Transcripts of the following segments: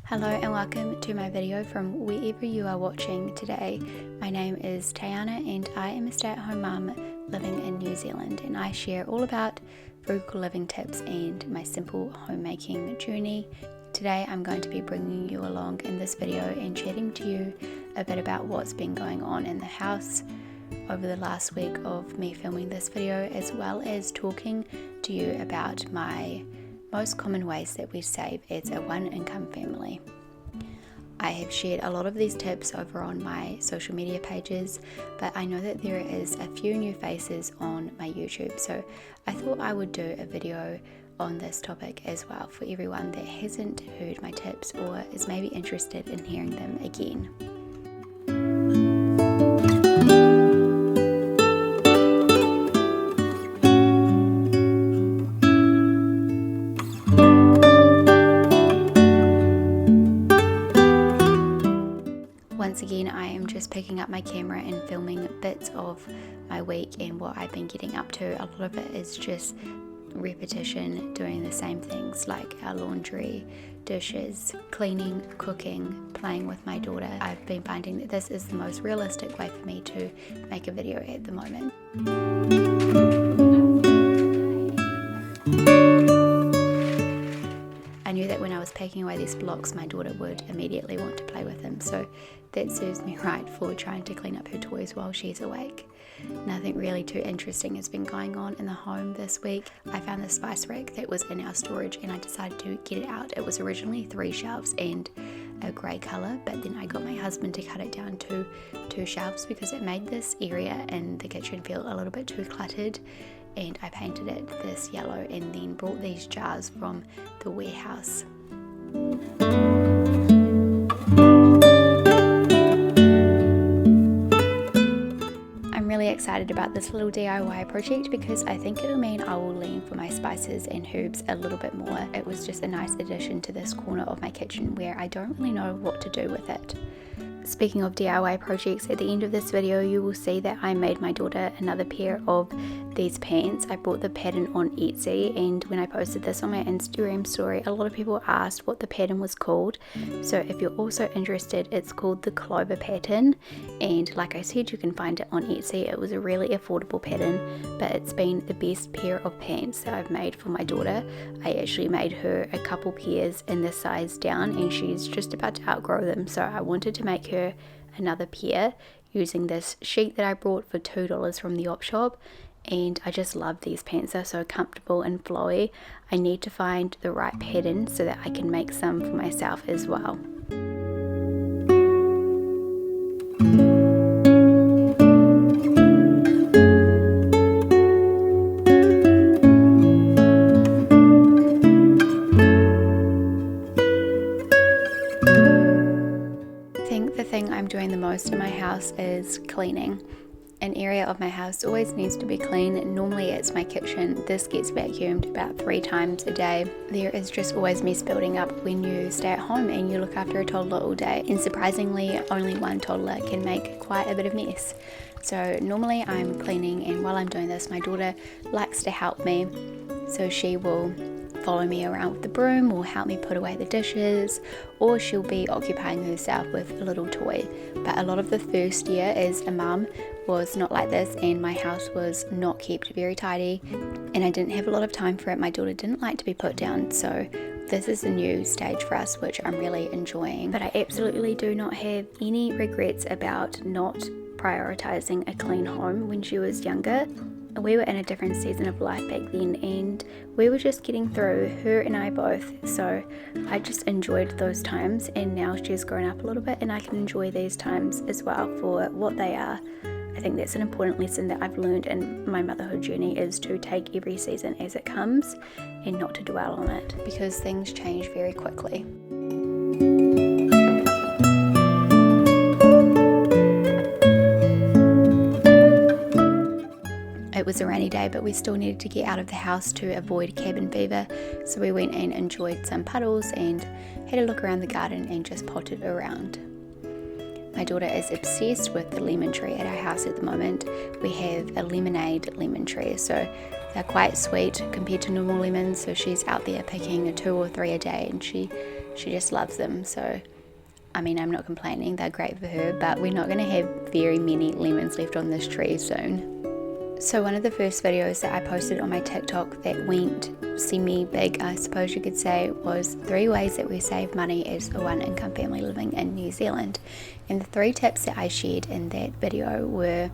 Hello and welcome to my video from wherever you are watching today. My name is Tayana and I am a stay-at-home mum living in New Zealand, and I share all about frugal living tips and my simple homemaking journey. Today I'm going to be bringing you along in this video and chatting to you a bit about what's been going on in the house over the last week of me filming this video, as well as talking to you about my most common ways that we save as a one-income family. I have shared a lot of these tips over on my social media pages, but I know that there is a few new faces on my YouTube, so I thought I would do a video on this topic as well for everyone that hasn't heard my tips or is maybe interested in hearing them again. Once again, I am just picking up my camera and filming bits of my week and what I've been getting up to. A lot of it is just repetition, doing the same things like our laundry, dishes, cleaning, cooking, playing with my daughter. I've been finding that this is the most realistic way for me to make a video at the moment. I knew that when I was packing away these blocks, my daughter would immediately want to play with them, so that serves me right for trying to clean up her toys while she's awake. Nothing really too interesting has been going on in the home this week. I found the spice rack that was in our storage and I decided to get it out. It was originally 3 shelves and a grey colour, but then I got my husband to cut it down to 2 shelves because it made this area in the kitchen feel a little bit too cluttered. And I painted it this yellow and then brought these jars from the warehouse. I'm really excited about this little DIY project because I think it'll mean I will lean for my spices and herbs a little bit more. It was just a nice addition to this corner of my kitchen where I don't really know what to do with it. Speaking of DIY projects, at the end of this video you will see that I made my daughter another pair of these pants. I bought the pattern on Etsy, and when I posted this on my Instagram story, a lot of people asked what the pattern was called. So if you're also interested, it's called the Clover pattern, and like I said, you can find it on Etsy. It was a really affordable pattern, but it's been the best pair of pants that I've made for my daughter. I actually made her a couple pairs in the size down and she's just about to outgrow them, so I wanted to make her another pair using this sheet that I bought for $2 from the op shop, and I just love these pants. They're so comfortable and flowy. I need to find the right pattern so that I can make some for myself as well. I'm doing the most in my house is cleaning. An area of my house always needs to be clean. Normally it's my kitchen. This gets vacuumed about 3 times a day. There is just always mess building up when you stay at home and you look after a toddler all day, and surprisingly only one toddler can make quite a bit of mess. So normally I'm cleaning, and while I'm doing this my daughter likes to help me, so she will follow me around with the broom or help me put away the dishes, or she'll be occupying herself with a little toy. But a lot of the first year as a mum was not like this, and my house was not kept very tidy and I didn't have a lot of time for it. My daughter didn't like to be put down, so this is a new stage for us, which I'm really enjoying. But I absolutely do not have any regrets about not prioritizing a clean home when she was younger. We were in a different season of life back then and we were just getting through, her and I both, so I just enjoyed those times, and now she's grown up a little bit and I can enjoy these times as well for what they are. I think that's an important lesson that I've learned in my motherhood journey, is to take every season as it comes and not to dwell on it, because things change very quickly. It was a rainy day, but we still needed to get out of the house to avoid cabin fever, so we went and enjoyed some puddles and had a look around the garden and just potted around. My daughter is obsessed with the lemon tree at our house at the moment. We have a lemonade lemon tree, so they're quite sweet compared to normal lemons, so she's out there picking 2 or 3 a day and she she just loves them. So I mean, I'm not complaining, they're great for her, but we're not going to have very many lemons left on this tree soon. So one of the first videos that I posted on my TikTok that went semi-big, I suppose you could say, was 3 ways that we save money as a one-income family living in New Zealand. And the 3 tips that I shared in that video were,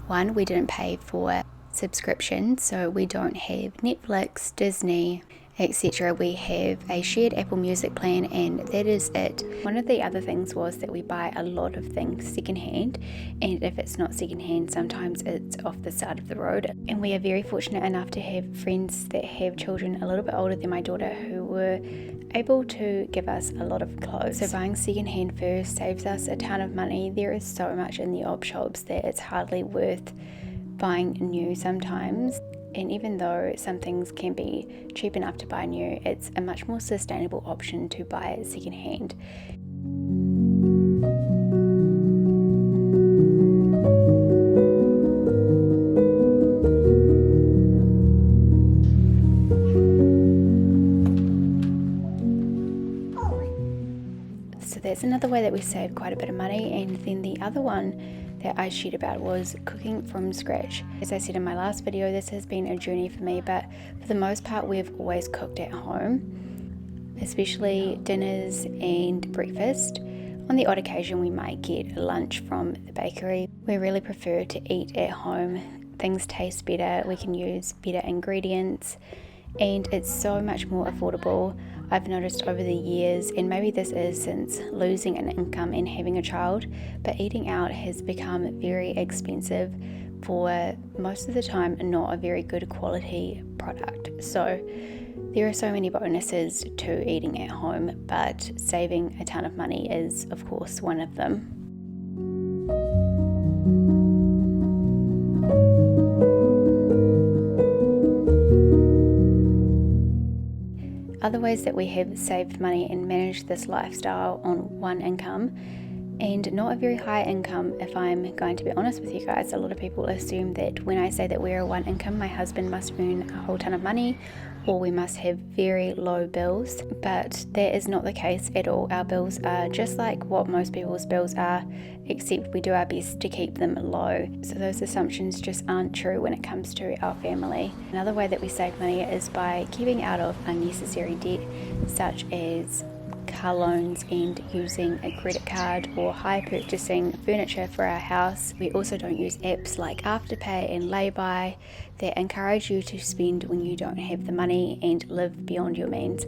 1, we didn't pay for subscriptions, so we don't have Netflix, Disney, etc. We have a shared Apple Music plan, and that is it. One of the other things was that we buy a lot of things secondhand, and if it's not secondhand, sometimes it's off the side of the road. And we are very fortunate enough to have friends that have children a little bit older than my daughter who were able to give us a lot of clothes. So buying secondhand first saves us a ton of money. There is so much in the op shops that it's hardly worth buying new sometimes. And even though some things can be cheap enough to buy new, it's a much more sustainable option to buy it secondhand. So that's another way that we save quite a bit of money. And then the other one that I shared about was cooking from scratch. As I said in my last video, this has been a journey for me, but for the most part we've always cooked at home, especially dinners and breakfast. On the odd occasion we might get a lunch from the bakery. We really prefer to eat at home. Things taste better, we can use better ingredients, and it's so much more affordable. I've noticed over the years, and maybe this is since losing an income and having a child, but eating out has become very expensive for most of the time not a very good quality product. So there are so many bonuses to eating at home, but saving a ton of money is of course one of them. Other ways that we have saved money and managed this lifestyle on one income, and not a very high income, if I'm going to be honest with you guys. A lot of people assume that when I say that we're a one income, my husband must earn a whole ton of money or we must have very low bills, but that is not the case at all. Our bills are just like what most people's bills are, except we do our best to keep them low. So those assumptions just aren't true when it comes to our family. Another way that we save money is by keeping out of unnecessary debt, such as car loans and using a credit card, or hire purchasing furniture for our house. We also don't use apps like Afterpay and Lay-by that encourage you to spend when you don't have the money and live beyond your means.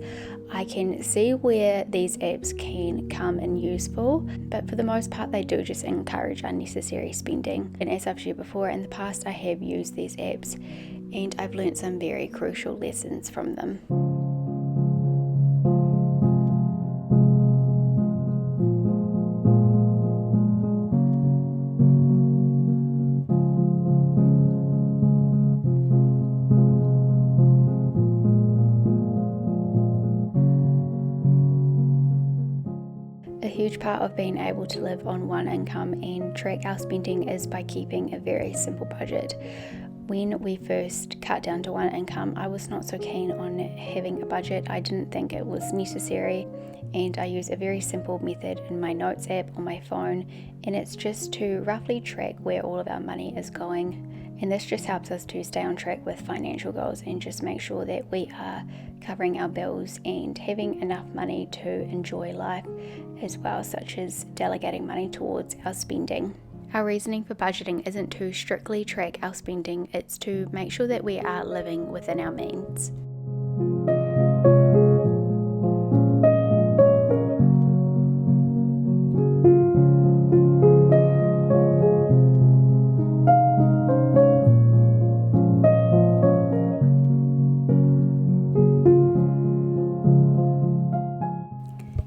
I can see where these apps can come in useful, but for the most part they do just encourage unnecessary spending. And as I've shared before, in the past I have used these apps and I've learned some very crucial lessons from them. A huge part of being able to live on one income and track our spending is by keeping a very simple budget. When we first cut down to one income, I was not so keen on having a budget. I didn't think it was necessary, and I use a very simple method in my notes app on my phone, and it's just to roughly track where all of our money is going. And this just helps us to stay on track with financial goals and just make sure that we are covering our bills and having enough money to enjoy life as well, such as delegating money towards our spending. Our reasoning for budgeting isn't to strictly track our spending, it's to make sure that we are living within our means.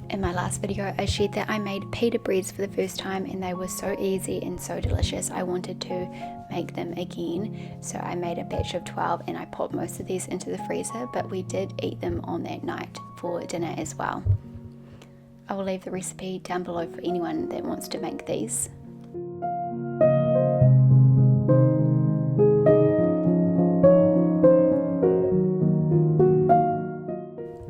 In my last video, I shared that I made pita breads for the first time and they were so easy and so delicious. I wanted to make them again, so I made a batch of 12 and I popped most of these into the freezer, but we did eat them on that night for dinner as well. I will leave the recipe down below for anyone that wants to make these.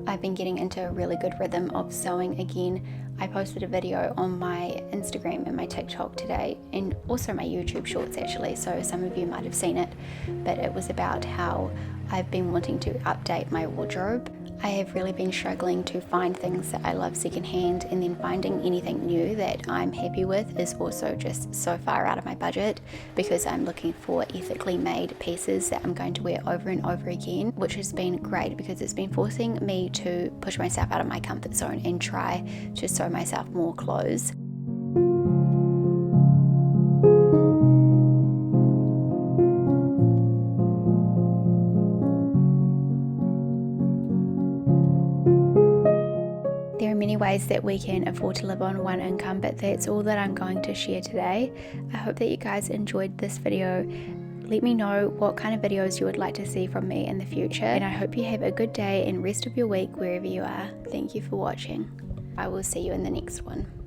I've been getting into really really good rhythm of sewing again. I posted a video on my Instagram and my TikTok today, and also my YouTube shorts actually, so some of you might have seen it, but it was about how I've been wanting to update my wardrobe. I have really been struggling to find things that I love secondhand, and then finding anything new that I'm happy with is also just so far out of my budget, because I'm looking for ethically made pieces that I'm going to wear over and over again, which has been great because it's been forcing me to push myself out of my comfort zone and try to sew myself more clothes. There are many ways that we can afford to live on one income, but that's all that I'm going to share today. I hope that you guys enjoyed this video. Let me know what kind of videos you would like to see from me in the future, and I hope you have a good day and rest of your week wherever you are. Thank you for watching. I will see you in the next one.